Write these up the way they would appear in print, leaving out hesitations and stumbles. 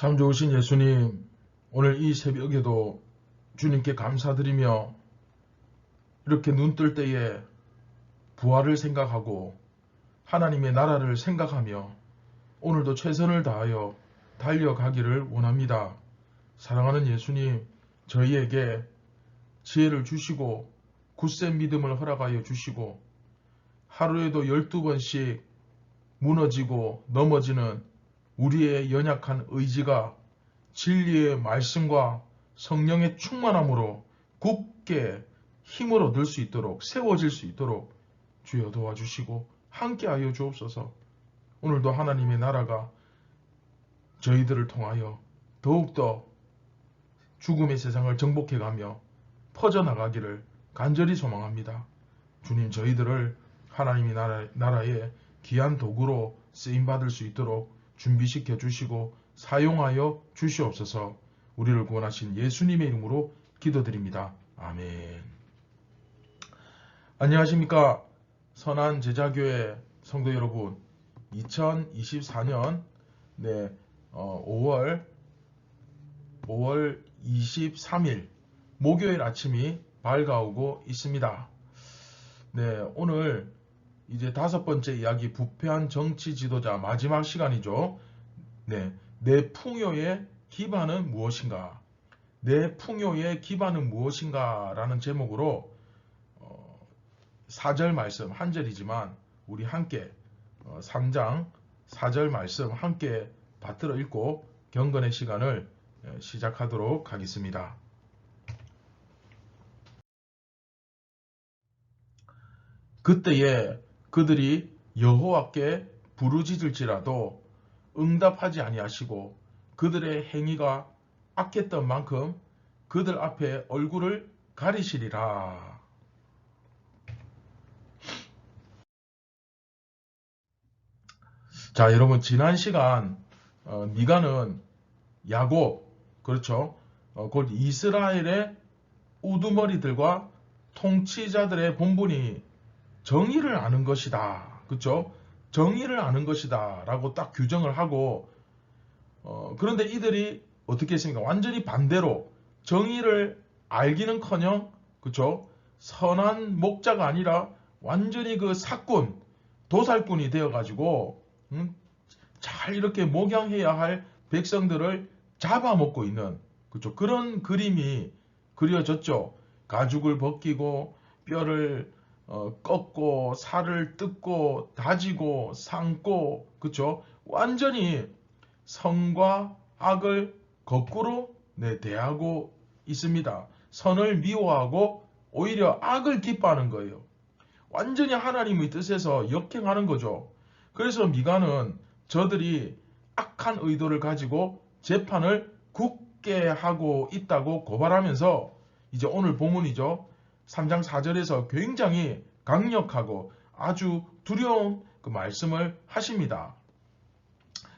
참 좋으신 예수님, 오늘 이 새벽에도 주님께 감사드리며 이렇게 눈 뜰 때에 부활을 생각하고 하나님의 나라를 생각하며 오늘도 최선을 다하여 달려가기를 원합니다. 사랑하는 예수님, 저희에게 지혜를 주시고 굳센 믿음을 허락하여 주시고 하루에도 12번씩 무너지고 넘어지는 우리의 연약한 의지가 진리의 말씀과 성령의 충만함으로 굳게 힘을 얻을 수 있도록 세워질 수 있도록 주여 도와주시고 함께하여 주옵소서. 오늘도 하나님의 나라가 저희들을 통하여 더욱더 죽음의 세상을 정복해가며 퍼져나가기를 간절히 소망합니다. 주님, 저희들을 하나님의 나라의 귀한 도구로 쓰임받을 수 있도록 준비시켜 주시고 사용하여 주시옵소서. 우리를 구원하신 예수님의 이름으로 기도드립니다. 아멘. 안녕하십니까. 선한 제자교회 성도 여러분, 2024년 5월 23일 목요일 아침이 밝아오고 있습니다. 오늘 이제 5번째 이야기, 부패한 정치 지도자 마지막 시간이죠. 내 풍요의 기반은 무엇인가? 내 풍요의 기반은 무엇인가? 라는 제목으로 4절 말씀 한 절이지만 우리 함께 3장 4절 말씀 함께 받들어 읽고 경건의 시간을 시작하도록 하겠습니다. 그때에 그들이 여호와께 부르짖을지라도 응답하지 아니하시고 그들의 행위가 악했던 만큼 그들 앞에 얼굴을 가리시리라. 자, 여러분, 지난 시간 미가는 야곱, 그렇죠? 곧 이스라엘의 우두머리들과 통치자들의 본분이 정의를 아는 것이다. 그렇죠? 정의를 아는 것이다 라고 딱 규정을 하고 그런데 이들이 어떻게 했습니까? 완전히 반대로 정의를 알기는커녕, 그렇죠? 선한 목자가 아니라 완전히 그 사꾼, 도살꾼이 되어가지고 잘 이렇게 목양해야 할 백성들을 잡아먹고 있는, 그렇죠? 그런 그림이 그려졌죠. 가죽을 벗기고 뼈를 꺾고 살을 뜯고 다지고 삶고, 그렇죠? 완전히 선과 악을 거꾸로 대하고 있습니다. 선을 미워하고 오히려 악을 기뻐하는 거예요. 완전히 하나님의 뜻에서 역행하는 거죠. 그래서 미가는 저들이 악한 의도를 가지고 재판을 굳게 하고 있다고 고발하면서 이제 오늘 본문이죠. 3장 4절에서 굉장히 강력하고 아주 두려운 그 말씀을 하십니다.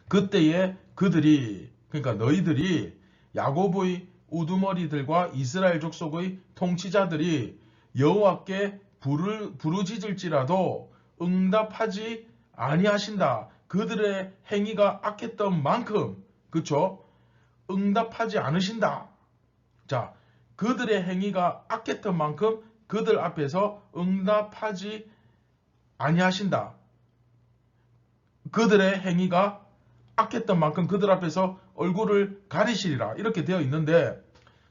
그때에 그들이, 그러니까 너희들이, 야곱의 우두머리들과 이스라엘 족속의 통치자들이 여호와께 부르짖을지라도 응답하지 아니하신다. 그들의 행위가 악했던 만큼, 그쵸? 응답하지 않으신다. 자, 그들의 행위가 악했던 만큼 그들 앞에서 응답하지 아니하신다. 그들의 행위가 악했던 만큼 그들 앞에서 얼굴을 가리시리라. 이렇게 되어 있는데,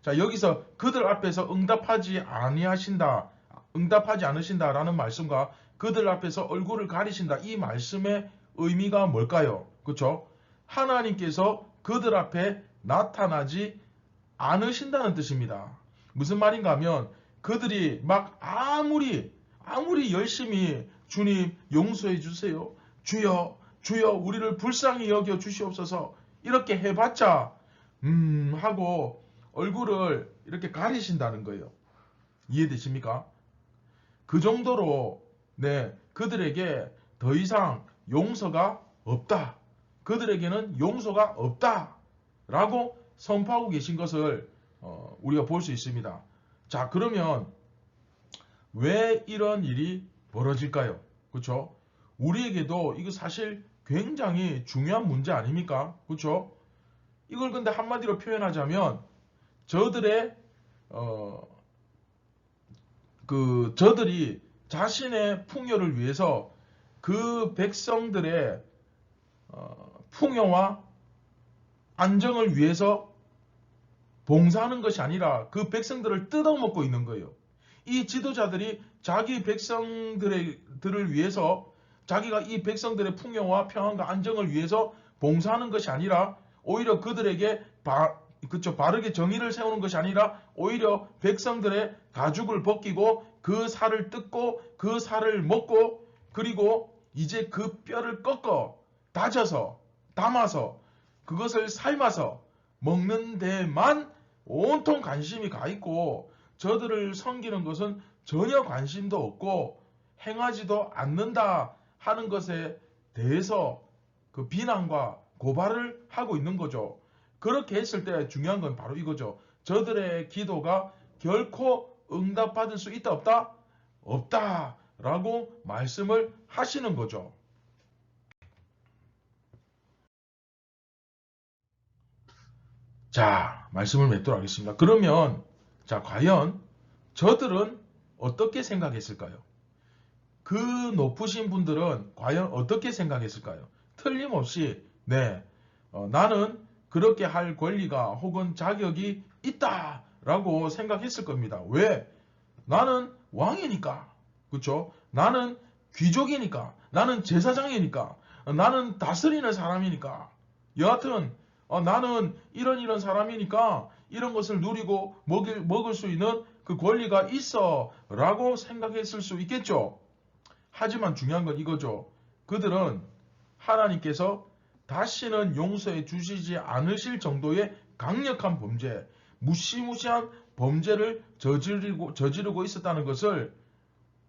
자, 여기서 그들 앞에서 응답하지 아니하신다, 응답하지 않으신다라는 말씀과 그들 앞에서 얼굴을 가리신다, 이 말씀의 의미가 뭘까요? 그렇죠? 하나님께서 그들 앞에 나타나지 않으신다는 뜻입니다. 무슨 말인가 하면 그들이 막 아무리 열심히 주님 용서해 주세요, 주여 주여 우리를 불쌍히 여겨 주시옵소서 이렇게 해봤자 하고 얼굴을 이렇게 가리신다는 거예요. 이해되십니까? 그 정도로 그들에게 더 이상 용서가 없다, 그들에게는 용서가 없다 라고 선포하고 계신 것을 우리가 볼 수 있습니다. 자, 그러면 왜 이런 일이 벌어질까요? 그렇죠? 우리에게도 이거 사실 굉장히 중요한 문제 아닙니까? 그렇죠? 이걸 근데 한마디로 표현하자면 저들의 저들이 자신의 풍요를 위해서 그 백성들의 풍요와 안정을 위해서 봉사하는 것이 아니라 그 백성들을 뜯어먹고 있는 거예요. 이 지도자들이 자기 백성들을 위해서 자기가 이 백성들의 풍요와 평안과 안정을 위해서 봉사하는 것이 아니라 오히려 그들에게 바르게 정의를 세우는 것이 아니라 오히려 백성들의 가죽을 벗기고 그 살을 뜯고 그 살을 먹고 그리고 이제 그 뼈를 꺾어 다져서 담아서 그것을 삶아서 먹는 데만 온통 관심이 가 있고 저들을 섬기는 것은 전혀 관심도 없고 행하지도 않는다 하는 것에 대해서 그 비난과 고발을 하고 있는 거죠. 그렇게 했을 때 중요한 건 바로 이거죠. 저들의 기도가 결코 응답받을 수 있다 없다? 없다 라고 말씀을 하시는 거죠. 자, 말씀을 맺도록 하겠습니다. 그러면 자, 과연 저들은 어떻게 생각했을까요? 그 높으신 분들은 과연 어떻게 생각했을까요? 틀림없이 네, 나는 그렇게 할 권리가 혹은 자격이 있다라고 생각했을 겁니다. 왜? 나는 왕이니까. 그렇죠? 나는 귀족이니까. 나는 제사장이니까. 나는 다스리는 사람이니까. 여하튼 나는 이런 사람이니까 이런 것을 누리고 먹을 수 있는 그 권리가 있어 라고 생각했을 수 있겠죠. 하지만 중요한 건 이거죠. 그들은 하나님께서 다시는 용서해 주시지 않으실 정도의 강력한 범죄, 무시무시한 범죄를 저지르고 있었다는 것을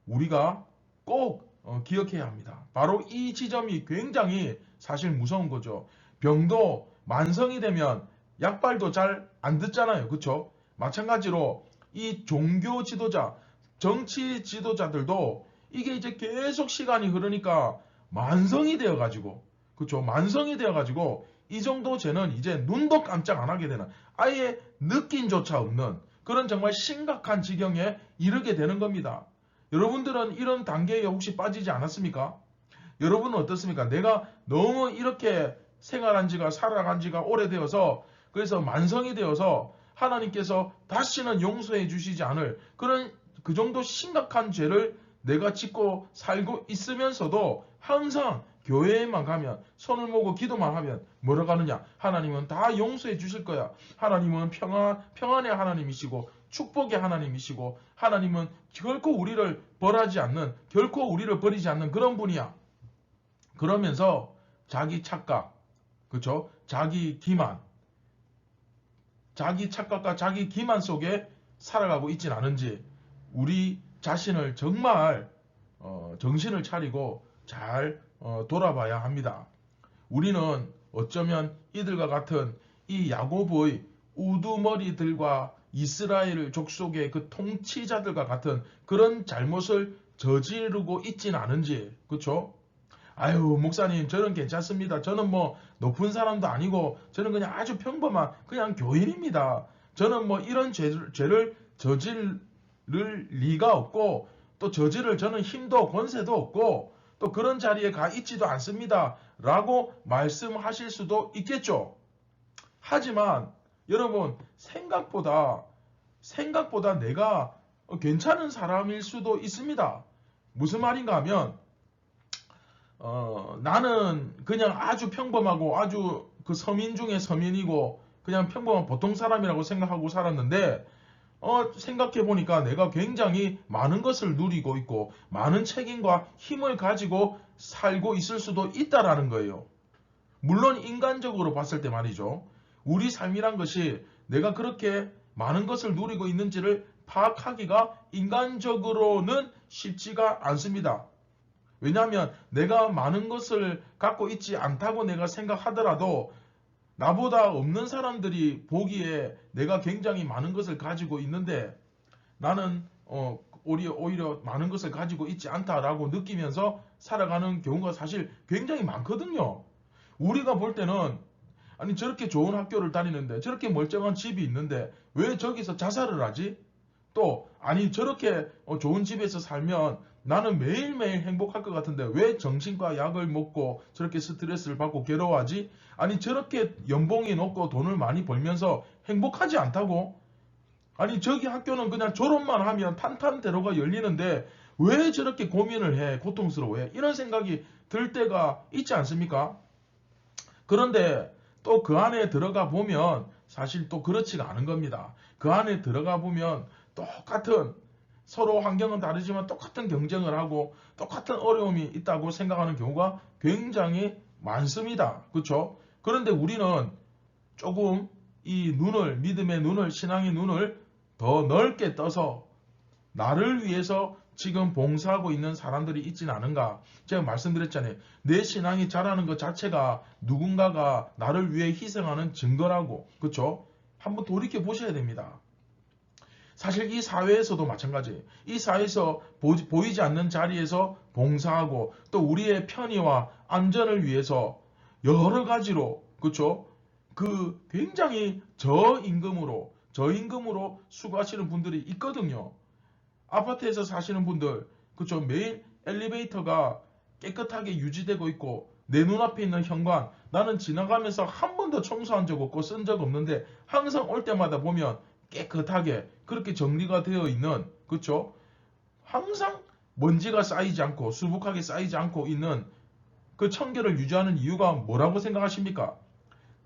우리가 꼭 기억해야 합니다. 바로 이 지점이 굉장히 사실 무서운 거죠. 병도 만성이 되면 약발도 잘 안 듣잖아요. 그렇죠? 마찬가지로 이 종교 지도자, 정치 지도자들도 이게 이제 계속 시간이 흐르니까 만성이 되어가지고, 그렇죠? 만성이 되어가지고 이 정도 죄는 이제 눈도 깜짝 안 하게 되는, 아예 느낌조차 없는 그런 정말 심각한 지경에 이르게 되는 겁니다. 여러분들은 이런 단계에 혹시 빠지지 않았습니까? 여러분은 어떻습니까? 내가 너무 이렇게 살아간 지가 오래되어서 그래서 만성이 되어서 하나님께서 다시는 용서해 주시지 않을 그런 그 정도 심각한 죄를 내가 짓고 살고 있으면서도 항상 교회에만 가면 손을 모으고 기도만 하면 뭐라고 하느냐? 하나님은 다 용서해 주실 거야. 하나님은 평안의 하나님이시고 축복의 하나님이시고 하나님은 결코 우리를 벌하지 않는, 결코 우리를 버리지 않는 그런 분이야. 그러면서 자기 착각, 그렇죠? 자기 착각과 자기 기만 속에 살아가고 있진 않은지 우리 자신을 정말 정신을 차리고 잘 돌아봐야 합니다. 우리는 어쩌면 이들과 같은 이 야곱의 우두머리들과 이스라엘 족속의 그 통치자들과 같은 그런 잘못을 저지르고 있진 않은지, 그렇죠? 아유, 목사님, 저는 괜찮습니다. 저는 뭐 높은 사람도 아니고 저는 그냥 아주 평범한 그냥 교인입니다. 저는 뭐 이런 죄를 저지를 리가 없고 또 저지를 저는 힘도 권세도 없고 또 그런 자리에 가 있지도 않습니다. 라고 말씀하실 수도 있겠죠. 하지만 여러분 생각보다 내가 괜찮은 사람일 수도 있습니다. 무슨 말인가 하면 나는 그냥 아주 평범하고 아주 그 서민 중에 서민이고 그냥 평범한 보통 사람이라고 생각하고 살았는데 생각해 보니까 내가 굉장히 많은 것을 누리고 있고 많은 책임과 힘을 가지고 살고 있을 수도 있다라는 거예요. 물론 인간적으로 봤을 때 말이죠. 우리 삶이란 것이 내가 그렇게 많은 것을 누리고 있는지를 파악하기가 인간적으로는 쉽지가 않습니다. 왜냐하면 내가 많은 것을 갖고 있지 않다고 내가 생각하더라도 나보다 없는 사람들이 보기에 내가 굉장히 많은 것을 가지고 있는데 나는 오히려 많은 것을 가지고 있지 않다라고 느끼면서 살아가는 경우가 사실 굉장히 많거든요. 우리가 볼 때는 아니 저렇게 좋은 학교를 다니는데 저렇게 멀쩡한 집이 있는데 왜 저기서 자살을 하지? 또 아니 저렇게 좋은 집에서 살면 나는 매일매일 행복할 것 같은데 왜 정신과 약을 먹고 저렇게 스트레스를 받고 괴로워하지? 아니 저렇게 연봉이 높고 돈을 많이 벌면서 행복하지 않다고? 아니 저기 학교는 그냥 졸업만 하면 탄탄대로가 열리는데 왜 저렇게 고민을 해? 고통스러워해? 이런 생각이 들 때가 있지 않습니까? 그런데 또 그 안에 들어가 보면 사실 또 그렇지가 않은 겁니다. 그 안에 들어가 보면 똑같은 서로 환경은 다르지만 똑같은 경쟁을 하고 똑같은 어려움이 있다고 생각하는 경우가 굉장히 많습니다. 그렇죠? 그런데 우리는 조금 이 눈을 믿음의 눈을 신앙의 눈을 더 넓게 떠서 나를 위해서 지금 봉사하고 있는 사람들이 있지는 않은가? 제가 말씀드렸잖아요. 내 신앙이 자라는 것 자체가 누군가가 나를 위해 희생하는 증거라고. 그렇죠? 한번 돌이켜 보셔야 됩니다. 사실 이 사회에서도 마찬가지예요. 이 사회에서 보이지 않는 자리에서 봉사하고 또 우리의 편의와 안전을 위해서 여러 가지로 그렇죠? 그 굉장히 저임금으로 수고하시는 분들이 있거든요. 아파트에서 사시는 분들, 그쵸? 매일 엘리베이터가 깨끗하게 유지되고 있고, 내 눈앞에 있는 현관, 나는 지나가면서 한 번도 청소한 적 없고 쓴 적 없는데, 항상 올 때마다 보면 깨끗하게 그렇게 정리가 되어 있는, 그쵸? 항상 먼지가 쌓이지 않고, 수북하게 쌓이지 않고 있는 그 청결을 유지하는 이유가 뭐라고 생각하십니까?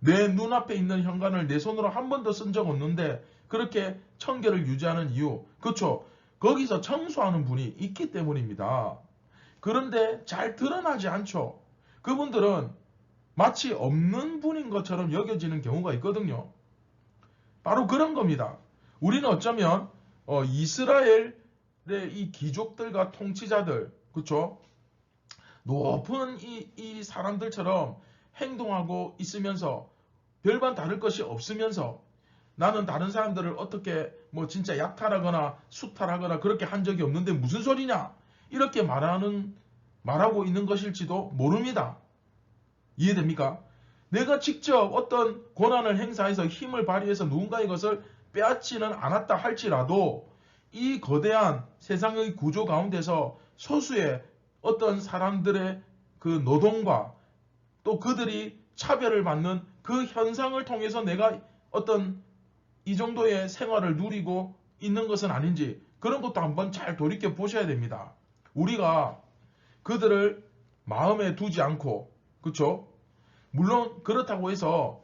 내 눈앞에 있는 현관을 내 손으로 한 번도 쓴 적 없는데, 그렇게 청결을 유지하는 이유, 그쵸? 거기서 청소하는 분이 있기 때문입니다. 그런데 잘 드러나지 않죠. 그분들은 마치 없는 분인 것처럼 여겨지는 경우가 있거든요. 바로 그런 겁니다. 우리는 어쩌면 이스라엘의 이 귀족들과 통치자들, 그렇죠? 높은 이 사람들처럼 행동하고 있으면서 별반 다를 것이 없으면서 나는 다른 사람들을 어떻게 뭐 진짜 약탈하거나 수탈하거나 그렇게 한 적이 없는데 무슨 소리냐? 이렇게 말하고 있는 것일지도 모릅니다. 이해됩니까? 내가 직접 어떤 권한을 행사해서 힘을 발휘해서 누군가의 것을 빼앗지는 않았다 할지라도 이 거대한 세상의 구조 가운데서 소수의 어떤 사람들의 그 노동과 또 그들이 차별을 받는 그 현상을 통해서 내가 어떤 이 정도의 생활을 누리고 있는 것은 아닌지 그런 것도 한번 잘 돌이켜 보셔야 됩니다. 우리가 그들을 마음에 두지 않고 그렇죠? 물론 그렇다고 해서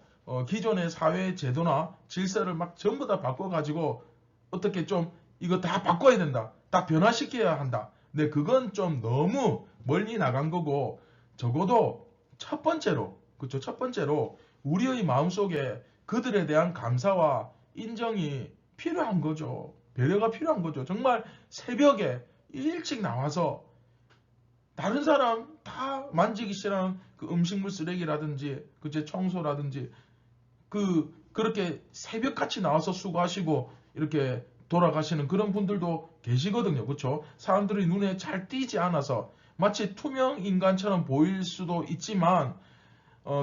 기존의 사회 제도나 질서를 막 전부 다 바꿔가지고 어떻게 좀 이거 다 바꿔야 된다. 다 변화시켜야 한다. 근데 그건 좀 너무 멀리 나간 거고 적어도 첫 번째로 그렇죠? 첫 번째로 우리의 마음속에 그들에 대한 감사와 인정이 필요한 거죠. 배려가 필요한 거죠. 정말 새벽에 일찍 나와서 다른 사람 다 만지기 싫어하는 그 음식물 쓰레기라든지 그제 청소라든지 그렇게 새벽같이 나와서 수고하시고 이렇게 돌아가시는 그런 분들도 계시거든요. 그렇죠? 사람들이 눈에 잘 띄지 않아서 마치 투명 인간처럼 보일 수도 있지만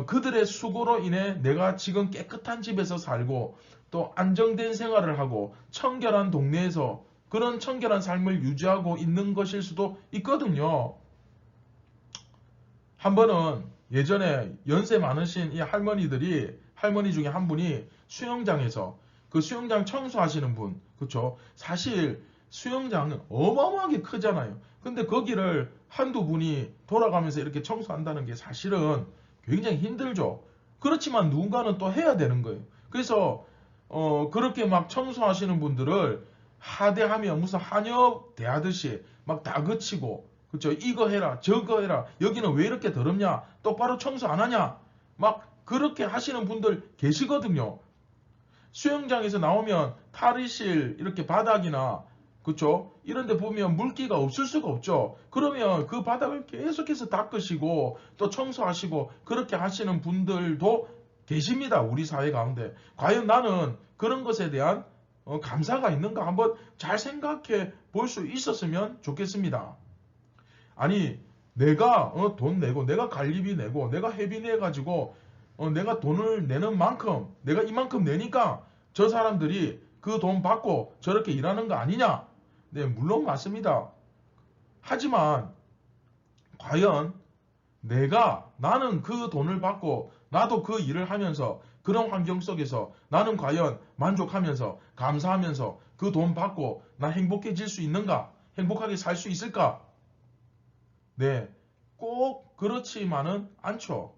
그들의 수고로 인해 내가 지금 깨끗한 집에서 살고 또 안정된 생활을 하고 청결한 동네에서 그런 청결한 삶을 유지하고 있는 것일 수도 있거든요. 한 번은 예전에 연세 많으신 이 할머니 중에 한 분이 수영장에서 그 수영장 청소하시는 분, 그쵸? 사실 수영장은 어마어마하게 크잖아요. 근데 거기를 한두 분이 돌아가면서 이렇게 청소한다는 게 사실은 굉장히 힘들죠. 그렇지만 누군가는 또 해야 되는 거예요. 그래서 그렇게 막 청소하시는 분들을 하대하며 무슨 한여 대하듯이 막 다그치고 그렇죠? 이거 해라 저거 해라 여기는 왜 이렇게 더럽냐 똑바로 청소 안 하냐 막 그렇게 하시는 분들 계시거든요. 수영장에서 나오면 탈의실 이렇게 바닥이나 그쵸? 이런 데 보면 물기가 없을 수가 없죠. 그러면 그 바닥을 계속해서 닦으시고 또 청소하시고 그렇게 하시는 분들도 계십니다. 우리 사회 가운데. 과연 나는 그런 것에 대한 감사가 있는가 한번 잘 생각해 볼 수 있었으면 좋겠습니다. 아니 내가 돈 내고 내가 관리비 내고 내가 회비 내 가지고 내가 돈을 내는 만큼 내가 이만큼 내니까 저 사람들이 그 돈 받고 저렇게 일하는 거 아니냐? 네, 물론 맞습니다. 하지만 과연 나는 그 돈을 받고 나도 그 일을 하면서 그런 환경 속에서 나는 과연 만족하면서 감사하면서 그 돈 받고 나 행복해질 수 있는가? 행복하게 살 수 있을까? 네, 꼭 그렇지만은 않죠.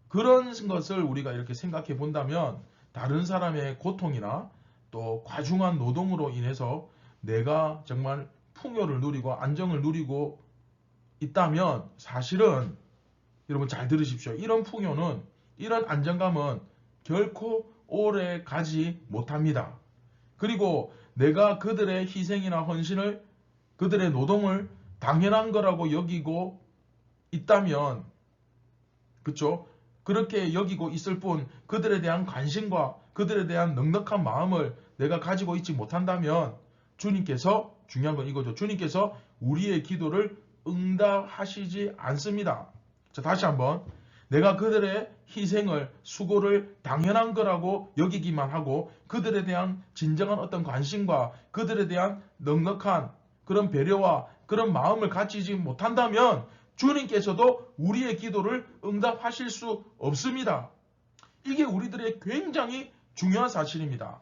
그런 것을 우리가 이렇게 생각해 본다면 다른 사람의 고통이나 또 과중한 노동으로 인해서 내가 정말 풍요를 누리고 안정을 누리고 있다면 사실은 여러분 잘 들으십시오. 이런 풍요는 이런 안정감은 결코 오래 가지 못합니다. 그리고 내가 그들의 희생이나 헌신을 그들의 노동을 당연한 거라고 여기고 있다면 그쵸? 그렇게 여기고 있을 뿐 그들에 대한 관심과 그들에 대한 넉넉한 마음을 내가 가지고 있지 못한다면 주님께서 중요한 건 이거죠. 주님께서 우리의 기도를 응답하시지 않습니다. 자, 다시 한번 내가 그들의 희생을 수고를 당연한 거라고 여기기만 하고 그들에 대한 진정한 어떤 관심과 그들에 대한 넉넉한 그런 배려와 그런 마음을 가지지 못한다면 주님께서도 우리의 기도를 응답하실 수 없습니다. 이게 우리들의 굉장히 중요한 사실입니다.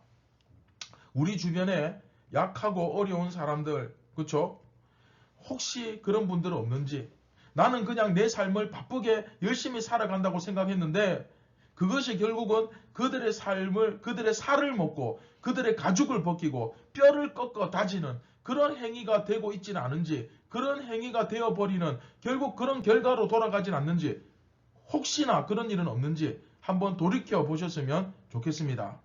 우리 주변에 약하고 어려운 사람들, 그렇죠? 혹시 그런 분들은 없는지 나는 그냥 내 삶을 바쁘게 열심히 살아간다고 생각했는데 그것이 결국은 그들의 삶을 그들의 살을 먹고 그들의 가죽을 벗기고 뼈를 꺾어 다지는 그런 행위가 되고 있지는 않은지 그런 행위가 되어버리는 결국 그런 결과로 돌아가진 않는지 혹시나 그런 일은 없는지 한번 돌이켜 보셨으면 좋겠습니다.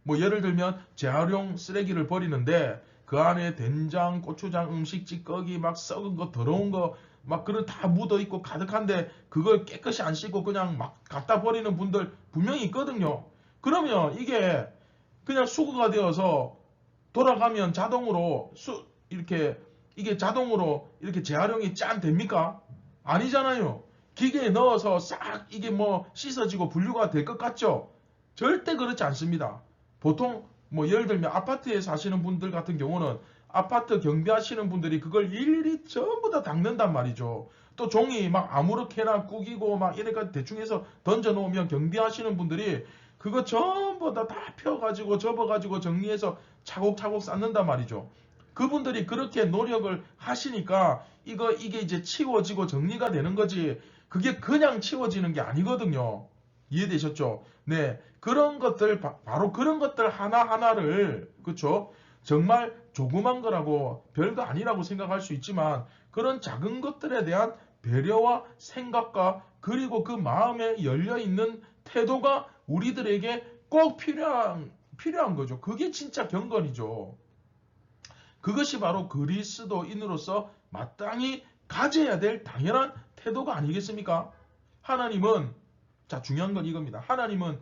뭐 예를 들면 재활용 쓰레기를 버리는데 그 안에 된장, 고추장, 음식 찌꺼기 막 썩은 거 더러운 거 막 그런 다 묻어 있고 가득한데 그걸 깨끗이 안 씻고 그냥 막 갖다 버리는 분들 분명히 있거든요. 그러면 이게 그냥 수거가 되어서 돌아가면 자동으로 이게 자동으로 이렇게 재활용이 짠 됩니까? 아니잖아요. 기계에 넣어서 싹 이게 뭐 씻어지고 분류가 될 것 같죠? 절대 그렇지 않습니다. 보통 뭐 예를 들면 아파트에 사시는 분들 같은 경우는 아파트 경비하시는 분들이 그걸 일일이 전부 다 닦는단 말이죠. 또 종이 막 아무렇게나 구기고 막 이래가 대충 해서 던져 놓으면 경비하시는 분들이 그거 전부 다 펴가지고 접어가지고 정리해서 차곡차곡 쌓는단 말이죠. 그분들이 그렇게 노력을 하시니까 이게 이제 치워지고 정리가 되는 거지. 그게 그냥 치워지는 게 아니거든요. 이해되셨죠? 네. 그런 것들, 바로 그런 것들 하나하나를, 그쵸? 정말 조그만 거라고 별거 아니라고 생각할 수 있지만 그런 작은 것들에 대한 배려와 생각과 그리고 그 마음에 열려있는 태도가 우리들에게 꼭 필요한 거죠. 그게 진짜 경건이죠. 그것이 바로 그리스도인으로서 마땅히 가져야 될 당연한 태도가 아니겠습니까? 하나님은 자 중요한 건 이겁니다. 하나님은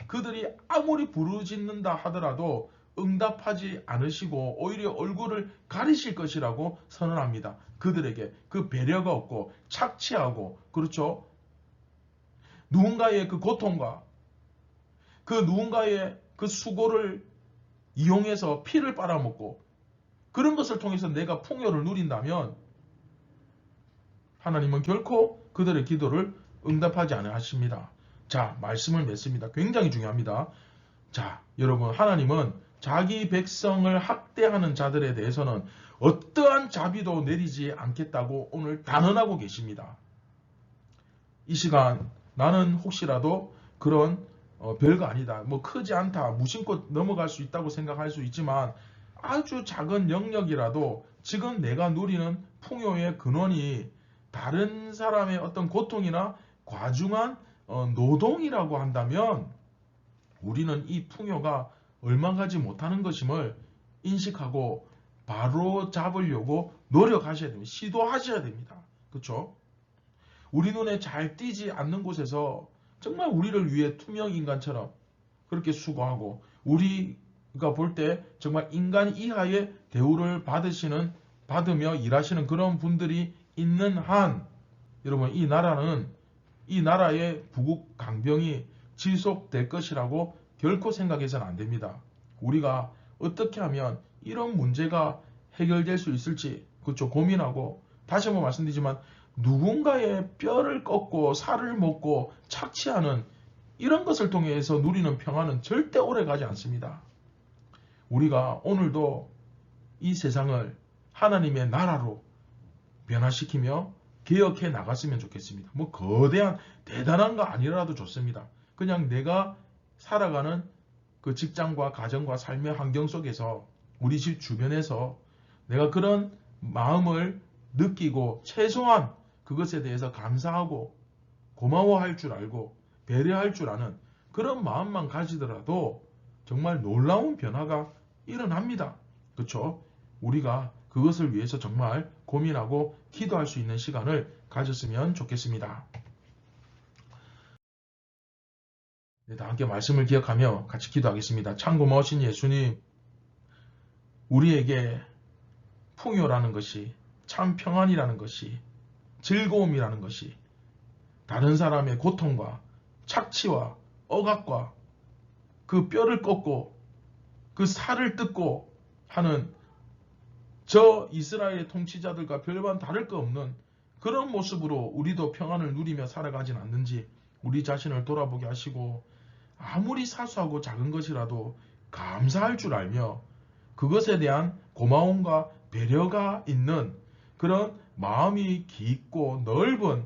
그들이 아무리 부르짖는다 하더라도 응답하지 않으시고 오히려 얼굴을 가리실 것이라고 선언합니다. 그들에게 그 배려가 없고 착취하고 그렇죠? 누군가의 그 고통과 그 누군가의 그 수고를 이용해서 피를 빨아먹고 그런 것을 통해서 내가 풍요를 누린다면 하나님은 결코 그들의 기도를 응답하지 않으 하십니다. 자, 말씀을 맺습니다. 굉장히 중요합니다. 자, 여러분, 하나님은 자기 백성을 학대하는 자들에 대해서는 어떠한 자비도 내리지 않겠다고 오늘 단언하고 계십니다. 이 시간 나는 혹시라도 그런 별거 아니다. 뭐 크지 않다. 무심코 넘어갈 수 있다고 생각할 수 있지만 아주 작은 영역이라도 지금 내가 누리는 풍요의 근원이 다른 사람의 어떤 고통이나 과중한 노동이라고 한다면 우리는 이 풍요가 얼마 가지 못하는 것임을 인식하고 바로 잡으려고 노력하셔야 됩니다. 시도하셔야 됩니다. 그렇죠? 우리 눈에 잘 띄지 않는 곳에서 정말 우리를 위해 투명 인간처럼 그렇게 수고하고 우리가 볼 때 정말 인간 이하의 대우를 받으며 일하시는 그런 분들이 있는 한 여러분 이 나라는 이 나라의 부국 강병이 지속될 것이라고 결코 생각해서는 안 됩니다. 우리가 어떻게 하면 이런 문제가 해결될 수 있을지 그렇죠 고민하고 다시 한번 말씀드리지만 누군가의 뼈를 꺾고 살을 먹고 착취하는 이런 것을 통해서 누리는 평화는 절대 오래가지 않습니다. 우리가 오늘도 이 세상을 하나님의 나라로 변화시키며 개혁해 나갔으면 좋겠습니다. 뭐 거대한 대단한 거 아니라도 좋습니다. 그냥 내가 살아가는 그 직장과 가정과 삶의 환경 속에서 우리 집 주변에서 내가 그런 마음을 느끼고 최소한 그것에 대해서 감사하고 고마워할 줄 알고 배려할 줄 아는 그런 마음만 가지더라도 정말 놀라운 변화가 일어납니다. 그렇죠? 우리가 그것을 위해서 정말 고민하고 기도할 수 있는 시간을 가졌으면 좋겠습니다. 네, 다 함께 말씀을 기억하며 같이 기도하겠습니다. 참 고마우신 예수님, 우리에게 풍요라는 것이 참 평안이라는 것이 즐거움이라는 것이 다른 사람의 고통과 착취와 억압과 그 뼈를 꺾고 그 살을 뜯고 하는 저 이스라엘의 통치자들과 별반 다를 거 없는 그런 모습으로 우리도 평안을 누리며 살아가진 않는지 우리 자신을 돌아보게 하시고 아무리 사소하고 작은 것이라도 감사할 줄 알며 그것에 대한 고마움과 배려가 있는 그런 마음이 깊고 넓은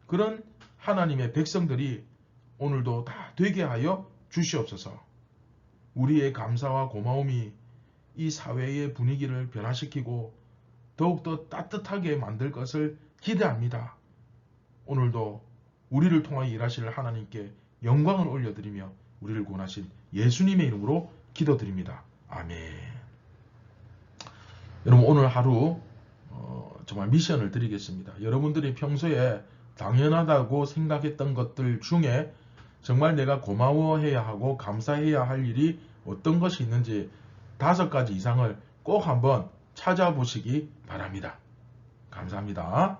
그런 하나님의 백성들이 오늘도 다 되게 하여 주시옵소서. 우리의 감사와 고마움이 이 사회의 분위기를 변화시키고 더욱더 따뜻하게 만들 것을 기대합니다. 오늘도 우리를 통하여 일하실 하나님께 영광을 올려드리며 우리를 구원하신 예수님의 이름으로 기도드립니다. 아멘. 여러분 오늘 하루 정말 미션을 드리겠습니다. 여러분들이 평소에 당연하다고 생각했던 것들 중에 정말 내가 고마워해야 하고 감사해야 할 일이 어떤 것이 있는지 5가지 이상을 꼭 한번 찾아보시기 바랍니다. 감사합니다.